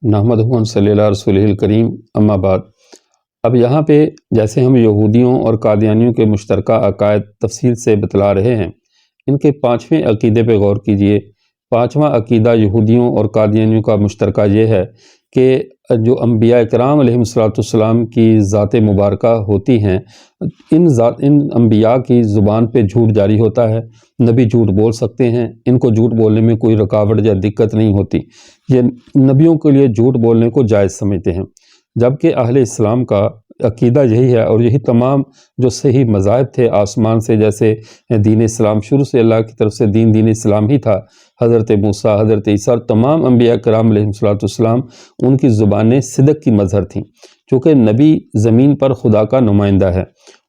نحمدہ و نصلی علی رسولہ الکریم اما بعد۔ اب یہاں پہ جیسے ہم یہودیوں اور قادیانیوں کے مشترکہ عقائد تفصیل سے بتلا رہے ہیں، ان کے 5ویں عقیدے پہ غور کیجئے۔ 5واں عقیدہ یہودیوں اور قادیانیوں کا مشترکہ یہ ہے کہ جو انبیاء کرام علیہم السلام کی ذات مبارکہ ہوتی ہیں، ان انبیاء کی زبان پہ جھوٹ جاری ہوتا ہے، نبی جھوٹ بول سکتے ہیں، ان کو جھوٹ بولنے میں کوئی رکاوٹ یا دقت نہیں ہوتی، یہ نبیوں کے لیے جھوٹ بولنے کو جائز سمجھتے ہیں۔ جبکہ اہل اسلام کا عقیدہ یہی ہے، اور یہی تمام جو صحیح مذاہب تھے آسمان سے، جیسے دین اسلام شروع سے اللہ کی طرف سے دین اسلام ہی تھا، حضرت موسیٰ، حضرت عیسیٰ، تمام انبیاء کرام علیہم السلام ان کی زبانیں صدق کی مظہر تھیں، چونکہ نبی زمین پر خدا کا نمائندہ ہے،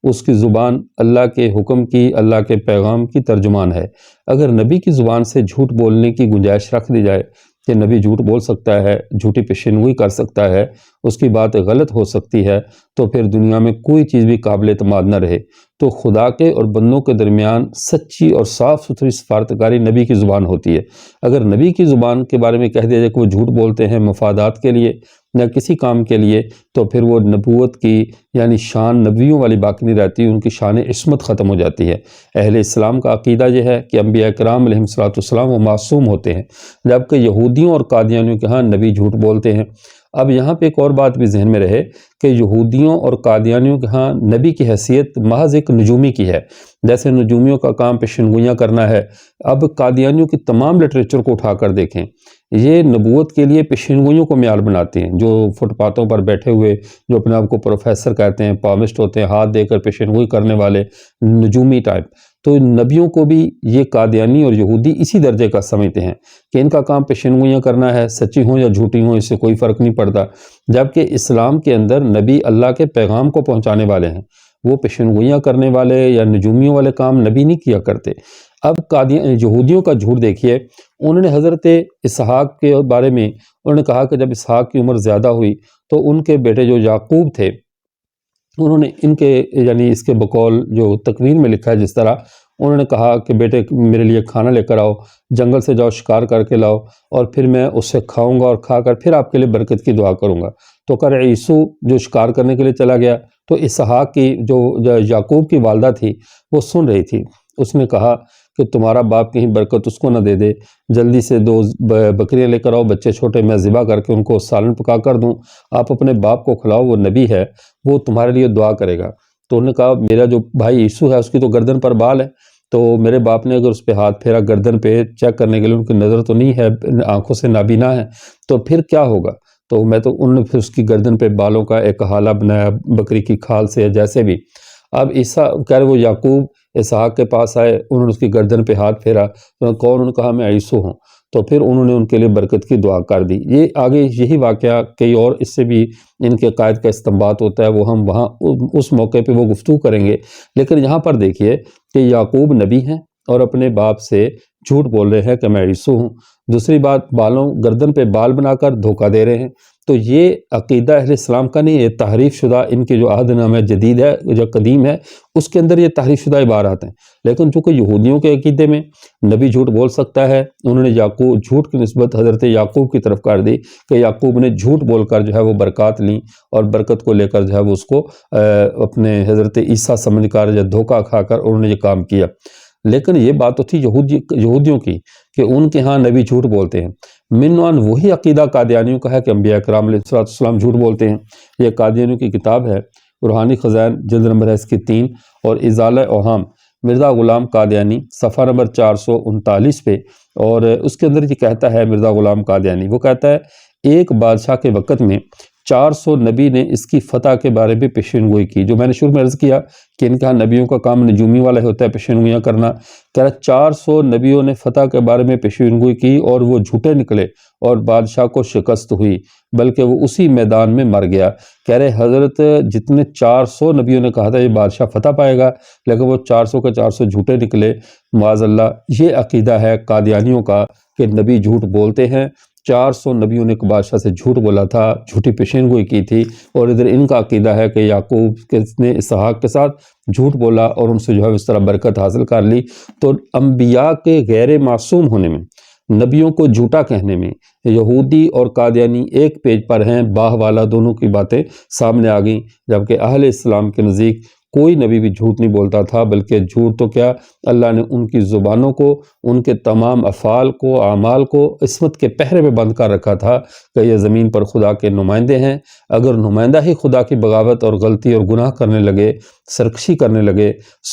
اس کی زبان اللہ کے حکم کی، اللہ کے پیغام کی ترجمان ہے۔ اگر نبی کی زبان سے جھوٹ بولنے کی گنجائش رکھ دی جائے کہ نبی جھوٹ بول سکتا ہے، جھوٹی پیشینگوئی کر سکتا ہے، اس کی بات غلط ہو سکتی ہے، تو پھر دنیا میں کوئی چیز بھی قابل اعتماد نہ رہے۔ تو خدا کے اور بندوں کے درمیان سچی اور صاف ستھری سفارتکاری نبی کی زبان ہوتی ہے۔ اگر نبی کی زبان کے بارے میں کہہ دیا جائے کہ وہ جھوٹ بولتے ہیں مفادات کے لیے یا کسی کام کے لیے، تو پھر وہ نبوت کی یعنی شان نبیوں والی باقی نہیں رہتی، ان کی شان عصمت ختم ہو جاتی ہے۔ اہل اسلام کا عقیدہ یہ ہے کہ انبیاء کرام علیہم السلام وہ معصوم ہوتے ہیں، جبکہ یہودیوں اور قادیانیوں کے ہاں نبی جھوٹ بولتے ہیں۔ اب یہاں پہ ایک اور بات بھی ذہن میں رہے کہ یہودیوں اور قادیانیوں کے ہاں نبی کی حیثیت محض ایک نجومی کی ہے، جیسے نجومیوں کا کام پیشنگوئیاں کرنا ہے۔ اب قادیانیوں کی تمام لٹریچر کو اٹھا کر دیکھیں، یہ نبوت کے لیے پیشنگوئیوں کو معیار بناتے ہیں، جو فٹ پاتھوں پر بیٹھے ہوئے جو اپنے آپ کو پروفیسر کہتے ہیں، پامسٹ ہوتے ہیں، ہاتھ دے کر پیشنگوئی کرنے والے نجومی ٹائپ، تو نبیوں کو بھی یہ قادیانی اور یہودی اسی درجے کا سمجھتے ہیں کہ ان کا کام پیشنگوئیاں کرنا ہے، سچی ہوں یا جھوٹی ہوں اس سے کوئی فرق نہیں پڑتا۔ جبکہ اسلام کے اندر نبی اللہ کے پیغام کو پہنچانے والے ہیں، وہ پیشنگوئیاں کرنے والے یا نجومیوں والے کام نبی نہیں کیا کرتے۔ اب یہودیوں کا جھوٹ دیکھیے، انہوں نے حضرت اسحاق کے بارے میں انہوں نے کہا کہ جب اسحاق کی عمر زیادہ ہوئی تو ان کے بیٹے جو یعقوب تھے، انہوں نے ان کے یعنی اس کے بقول جو تکوین میں لکھا ہے جس طرح، انہوں نے کہا کہ بیٹے میرے لیے کھانا لے کر آؤ، جنگل سے جاؤ شکار کر کے لاؤ، اور پھر میں اس سے کھاؤں گا اور کھا کر پھر آپ کے لیے برکت کی دعا کروں گا۔ تو کر عیسو جو شکار کرنے کے لیے چلا گیا، تو اسحاق کی جو یعقوب کی والدہ تھی وہ سن رہی تھی، اس نے کہا کہ تمہارا باپ کہیں برکت اس کو نہ دے دے، جلدی سے 2 بکریاں لے کر آؤ، بچے چھوٹے، میں ذبح کر کے ان کو سالن پکا کر دوں، آپ اپنے باپ کو کھلاؤ، وہ نبی ہے، وہ تمہارے لیے دعا کرے گا۔ تو انہوں نے کہا میرا جو بھائی عیسو ہے اس کی تو گردن پر بال ہے، تو میرے باپ نے اگر اس پہ ہاتھ پھیرا گردن پہ چیک کرنے کے لیے، ان کی نظر تو نہیں ہے، آنکھوں سے نابینا ہے، تو پھر کیا ہوگا؟ تو انہوں نے پھر اس کی گردن پہ بالوں کا ایک حالہ بنایا بکری کی کھال سے، جیسے بھی۔ اب عیسیٰ کہہ رہے وہ یعقوب اسحاق کے پاس آئے، انہوں نے اس کی گردن پہ ہاتھ پھیرا، کون؟ انہوں نے کہا میں عیسو ہوں۔ تو پھر انہوں نے ان کے لیے برکت کی دعا کر دی۔ یہ آگے یہی واقعہ کئی اور اس سے بھی ان کے عقائد کا استنباط ہوتا ہے، وہ ہم وہاں اس موقع پہ وہ گفتگو کریں گے۔ لیکن یہاں پر دیکھیے کہ یعقوب نبی ہیں اور اپنے باپ سے جھوٹ بول رہے ہیں کہ میں عیسو ہوں۔ دوسری بات، گردن پہ بال بنا کر دھوکہ دے رہے ہیں۔ تو یہ عقیدہ اہل اسلام کا نہیں، یہ تحریف شدہ ان کے جو عہد نامہ جدید ہے، جو قدیم ہے، اس کے اندر یہ تحریف شدہ عبارات ہیں۔ لیکن چونکہ یہودیوں کے عقیدے میں نبی جھوٹ بول سکتا ہے، انہوں نے جھوٹ کی نسبت حضرت یعقوب کی طرف کر دی کہ یعقوب نے جھوٹ بول کر جو ہے وہ برکات لیں، اور برکت کو لے کر جو ہے وہ اس کو اپنے حضرت عیسیٰ سمجھ کر یا دھوکہ کھا کر انہوں نے یہ کام کیا۔ لیکن یہ بات تو تھی یہودیوں کی کہ ان کے ہاں نبی جھوٹ بولتے ہیں۔ منوان وہی عقیدہ قادیانیوں کا ہے کہ انبیاء کرام علیہ السلام جھوٹ بولتے ہیں۔ یہ قادیانیوں کی کتاب ہے روحانی خزائن، جلد نمبر ہے اس کی 3، اور ازالہ اوہام، مرزا غلام قادیانی، صفحہ نمبر 439 پہ، اور اس کے اندر یہ کہتا ہے مرزا غلام قادیانی، وہ کہتا ہے ایک بادشاہ کے وقت میں 400 نبی نے اس کی فتح کے بارے میں پیشین گوئی کی۔ جو میں نے شروع میں عرض کیا کہ ان کا نبیوں کا کام نجومی والا ہوتا ہے، پیشین گوئیاں کرنا، کہہ رہا 400 نبیوں نے فتح کے بارے میں پیشین گوئی کی، اور وہ جھوٹے نکلے اور بادشاہ کو شکست ہوئی، بلکہ وہ اسی میدان میں مر گیا۔ کہہ رہے حضرت جتنے 400 نبیوں نے کہا تھا یہ بادشاہ فتح پائے گا، لیکن وہ 400 کے 400 جھوٹے نکلے، معاذ اللہ۔ یہ عقیدہ ہے قادیانیوں کا کہ نبی جھوٹ بولتے ہیں۔ 400 نبیوں نے ایک بادشاہ سے جھوٹ بولا تھا، جھوٹی پیشین گوئی کی تھی، اور ادھر ان کا عقیدہ ہے کہ یعقوب نے اسحاق کے ساتھ جھوٹ بولا اور ان سے جو ہے اس طرح برکت حاصل کر لی۔ تو انبیاء کے غیر معصوم ہونے میں نبیوں کو جھوٹا کہنے میں یہودی اور قادیانی ایک پیج پر ہیں، باہ والا دونوں کی باتیں سامنے آ گئیں، جبکہ اہل اسلام کے نزدیک کوئی نبی بھی جھوٹ نہیں بولتا تھا، بلکہ جھوٹ تو کیا، اللہ نے ان کی زبانوں کو، ان کے تمام افعال کو، اعمال کو عصمت کے پہرے میں بند کر رکھا تھا کہ یہ زمین پر خدا کے نمائندے ہیں۔ اگر نمائندہ ہی خدا کی بغاوت اور غلطی اور گناہ کرنے لگے، سرکشی کرنے لگے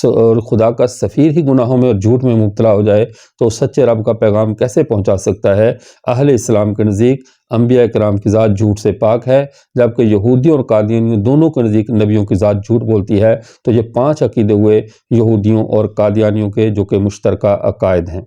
اور خدا کا سفیر ہی گناہوں میں اور جھوٹ میں مبتلا ہو جائے تو سچے رب کا پیغام کیسے پہنچا سکتا ہے؟ اہل اسلام کے نزدیک انبیاء کرام کی ذات جھوٹ سے پاک ہے، جبکہ یہودیوں اور قادیانیوں دونوں کے نزدیک نبیوں کی ذات جھوٹ بولتی ہے۔ تو یہ 5 عقیدے ہوئے یہودیوں اور قادیانیوں کے جو کہ مشترکہ عقائد ہیں۔